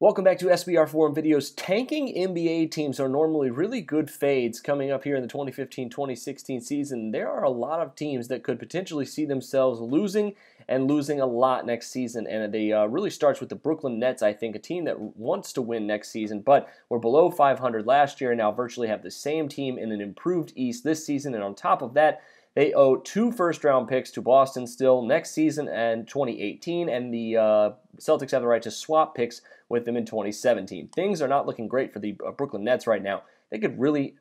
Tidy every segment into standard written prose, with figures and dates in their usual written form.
Welcome back to SBR Forum Videos. Tanking NBA teams are normally really good fades coming up here in the 2015-2016 season. There are a lot of teams that could potentially see themselves losing and losing a lot next season, and they really starts with the Brooklyn Nets, I think, a team that wants to win next season, but were below 500 last year and now virtually have the same team in an improved East this season, and on top of that, they owe 2 first-round picks to Boston still next season and 2018, and the Celtics have the right to swap picks with them in 2017. Things are not looking great for the Brooklyn Nets right now. They could really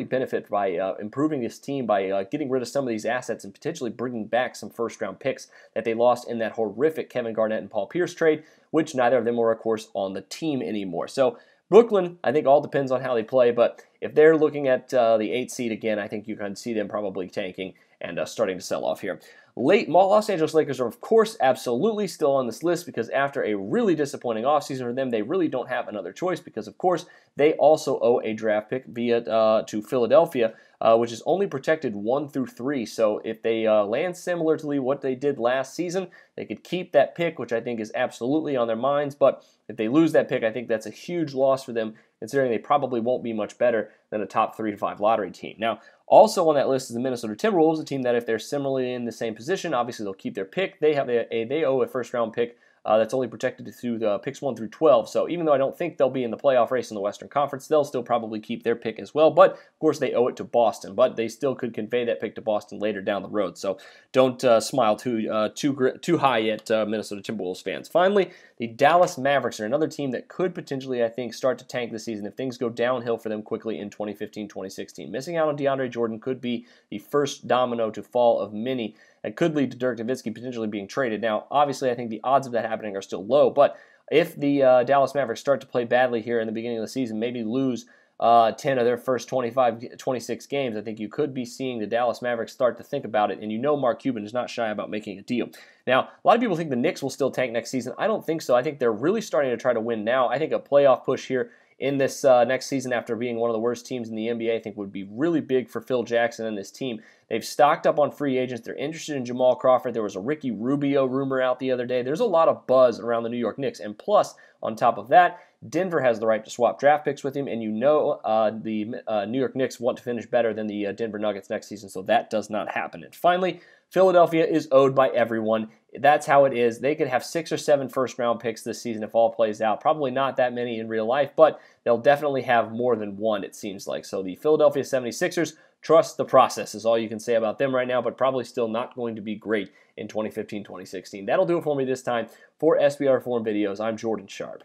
benefit by improving this team by getting rid of some of these assets and potentially bringing back some first-round picks that they lost in that horrific Kevin Garnett and Paul Pierce trade, which neither of them were, of course, on the team anymore. So Brooklyn, I think all depends on how they play, but if they're looking at the 8th seed again, I think you can see them probably tanking and starting to sell off here. Los Angeles Lakers are, of course, absolutely still on this list because after a really disappointing offseason for them, they really don't have another choice because, of course, they also owe a draft pick to Philadelphia, which is only protected 1 through 3. So if they land similarly what they did last season, they could keep that pick, which I think is absolutely on their minds. But if they lose that pick, I think that's a huge loss for them, considering they probably won't be much better than a top 3 to 5 lottery team. Now, also on that list is the Minnesota Timberwolves, a team that if they're similarly in the same position, obviously they'll keep their pick. They owe a first-round pick that's only protected through the picks 1 through 12. So even though I don't think they'll be in the playoff race in the Western Conference, they'll still probably keep their pick as well. But of course, they owe it to Boston. But they still could convey that pick to Boston later down the road. So don't smile too high at Minnesota Timberwolves fans. Finally, the Dallas Mavericks are another team that could potentially, I think, start to tank this season if things go downhill for them quickly in 2015-2016. Missing out on DeAndre Jordan could be the first domino to fall of many. It could lead to Dirk Nowitzki potentially being traded. Now, obviously, I think the odds of that happening are still low, but if the Dallas Mavericks start to play badly here in the beginning of the season, maybe lose 10 of their first 26 games, I think you could be seeing the Dallas Mavericks start to think about it, and you know Mark Cuban is not shy about making a deal. Now, a lot of people think the Knicks will still tank next season. I don't think so. I think they're really starting to try to win now. I think a playoff push here in this next season after being one of the worst teams in the NBA, I think would be really big for Phil Jackson and this team. They've stocked up on free agents. They're interested in Jamal Crawford. There was a Ricky Rubio rumor out the other day. There's a lot of buzz around the New York Knicks. And plus, on top of that, Denver has the right to swap draft picks with him, and you know the New York Knicks want to finish better than the Denver Nuggets next season, so that does not happen. And finally, Philadelphia is owed by everyone. That's how it is. They could have 6 or 7 first-round picks this season if all plays out. Probably not that many in real life, but they'll definitely have more than one, it seems like. So the Philadelphia 76ers, trust the process is all you can say about them right now, but probably still not going to be great in 2015-2016. That'll do it for me this time. For SBR Forum Videos, I'm Jordan Sharp.